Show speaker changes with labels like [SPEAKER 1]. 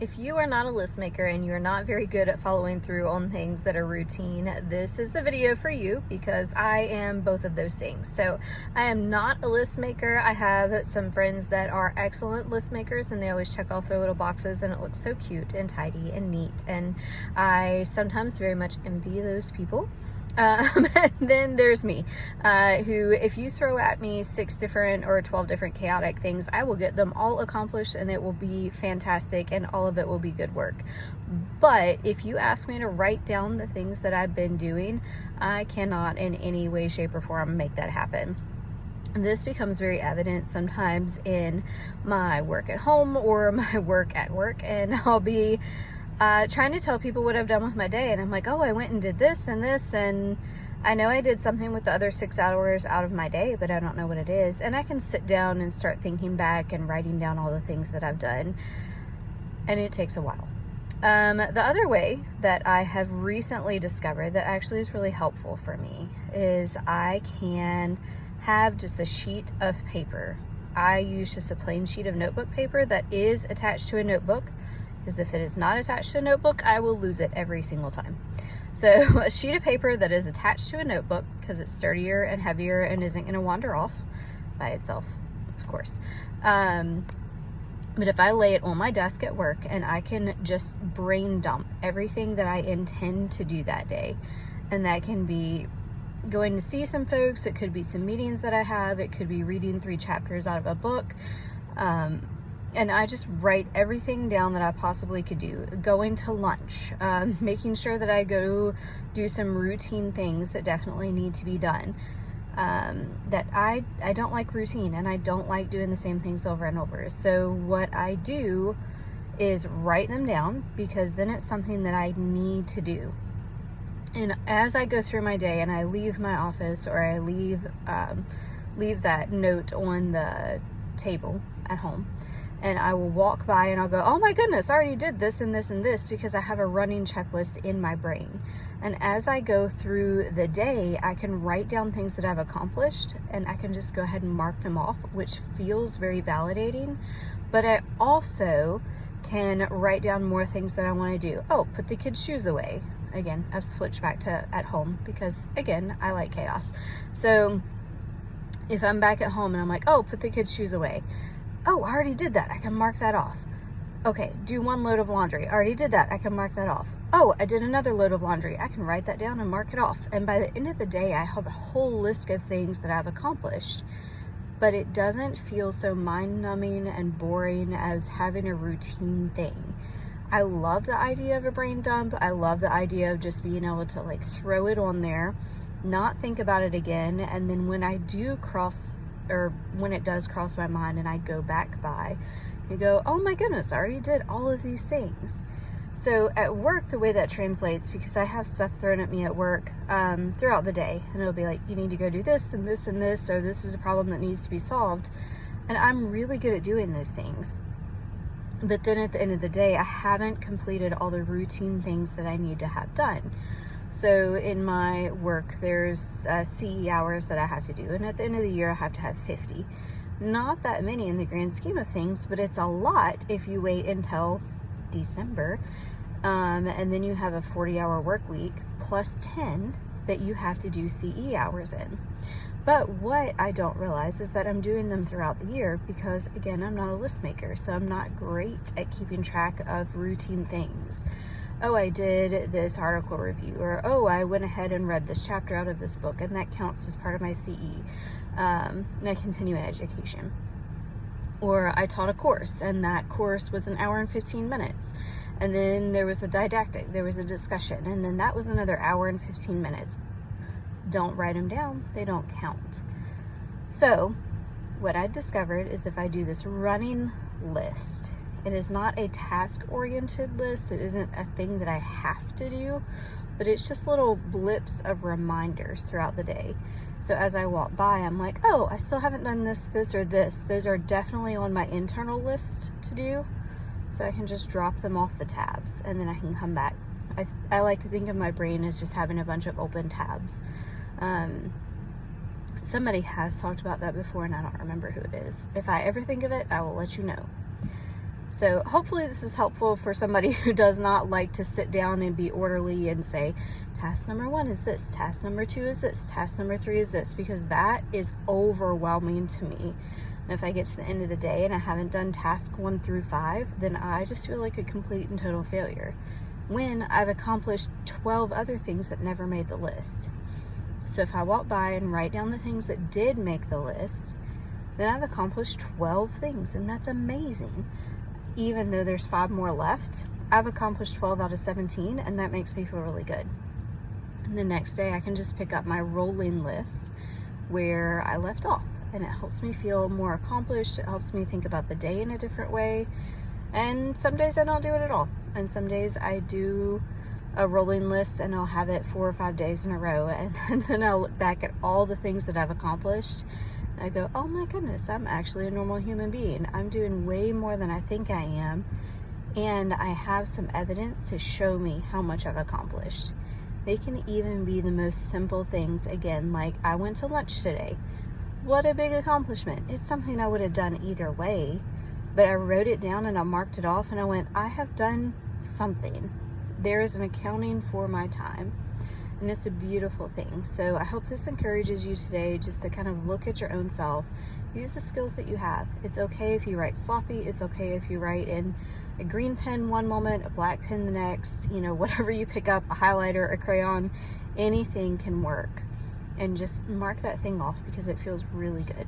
[SPEAKER 1] If you are not a list maker and you're not very good at following through on things that are routine, this is the video for you because I am both of those things. So I am not a list maker. I have some friends that are excellent list makers and they always check off their little boxes and it looks so cute and tidy and neat. And I sometimes very much envy those people. And then there's me, who if you throw at me 6 different or 12 different chaotic things, I will get them all accomplished and it will be fantastic and all of it will be good work. But if you ask me to write down the things that I've been doing, I cannot in any way, shape, or form make that happen. And this becomes very evident sometimes in my work at home or my work at work, and I'll be trying to tell people what I've done with my day, and I'm like, oh, I went and did this and this, and I know I did something with the other 6 hours out of my day, but I don't know what it is. And I can sit down and start thinking back and writing down all the things that I've done, and it takes a while. The other way that I have recently discovered that actually is really helpful for me is I can have just a sheet of paper. I use just a plain sheet of notebook paper that is attached to a notebook, because if it is not attached to a notebook, I will lose it every single time. So a sheet of paper that is attached to a notebook, because it's sturdier and heavier and isn't going to wander off by itself, of course. But if I lay it on my desk at work and I can just brain dump everything that I intend to do that day, and that can be going to see some folks, it could be some meetings that I have, it could be reading 3 chapters out of a book, and I just write everything down that I possibly could do. Going to lunch, making sure that I go do some routine things that definitely need to be done. That I don't like routine and I don't like doing the same things over and over. So what I do is write them down, because then it's something that I need to do. And as I go through my day and I leave my office, or I leave that note on the table at home, and I will walk by and I'll go, oh my goodness, I already did this and this and this, because I have a running checklist in my brain. And as I go through the day, I can write down things that I've accomplished and I can just go ahead and mark them off, which feels very validating. But I also can write down more things that I want to do. Oh, put the kids' shoes away. Again, I've switched back to at home because, again, I like chaos. So if I'm back at home and I'm like, oh, put the kids' shoes away. Oh, I already did that. I can mark that off. Okay, do 1 load of laundry. I already did that. I can mark that off. Oh, I did another load of laundry. I can write that down and mark it off. And by the end of the day, I have a whole list of things that I've accomplished. But it doesn't feel so mind-numbing and boring as having a routine thing. I love the idea of a brain dump. I love the idea of just being able to like throw it on there, not think about it again, and then when it does cross my mind and I go back by, you go, oh my goodness, I already did all of these things. So at work, the way that translates, because I have stuff thrown at me at work throughout the day, and it'll be like, you need to go do this and this and this, or this is a problem that needs to be solved. And I'm really good at doing those things. But then at the end of the day, I haven't completed all the routine things that I need to have done. So in my work, there's CE hours that I have to do, and at the end of the year, I have to have 50. Not that many in the grand scheme of things, but it's a lot if you wait until December, and then you have a 40-hour work week plus 10 that you have to do CE hours in. But what I don't realize is that I'm doing them throughout the year because, again, I'm not a list maker, so I'm not great at keeping track of routine things. Oh, I did this article review, or oh, I went ahead and read this chapter out of this book, and that counts as part of my CE, my continuing education. Or I taught a course, and that course was 1 hour and 15 minutes. And then there was a didactic, there was a discussion, and then that was another 1 hour and 15 minutes. Don't write them down, they don't count. So what I discovered is if I do this running list, it is not a task-oriented list, it isn't a thing that I have to do, but it's just little blips of reminders throughout the day. So as I walk by, I'm like, oh, I still haven't done this, this, or this. Those are definitely on my internal list to do, so I can just drop them off the tabs, and then I can come back. I like to think of my brain as just having a bunch of open tabs. Somebody has talked about that before, and I don't remember who it is. If I ever think of it, I will let you know. So hopefully this is helpful for somebody who does not like to sit down and be orderly and say, task number 1 is this, task number 2 is this, task number 3 is this, because that is overwhelming to me. And if I get to the end of the day and I haven't done task 1 through 5, then I just feel like a complete and total failure, when I've accomplished 12 other things that never made the list. So if I walk by and write down the things that did make the list, then I've accomplished 12 things, and that's amazing. Even though there's 5 more left, I've accomplished 12 out of 17, and that makes me feel really good. And the next day I can just pick up my rolling list where I left off, and it helps me feel more accomplished. It helps me think about the day in a different way. And some days I don't do it at all, and some days I do a rolling list and I'll have it 4 or 5 days in a row, and then I'll look back at all the things that I've accomplished. I go, oh my goodness, I'm actually a normal human being. I'm doing way more than I think I am. And I have some evidence to show me how much I've accomplished. They can even be the most simple things. Again, like I went to lunch today. What a big accomplishment. It's something I would have done either way, but I wrote it down and I marked it off and I went, I have done something. There is an accounting for my time. And it's a beautiful thing. So I hope this encourages you today just to kind of look at your own self. Use the skills that you have. It's okay if you write sloppy. It's okay if you write in a green pen one moment, a black pen the next, you know, whatever you pick up, a highlighter, a crayon, anything can work. And just mark that thing off because it feels really good.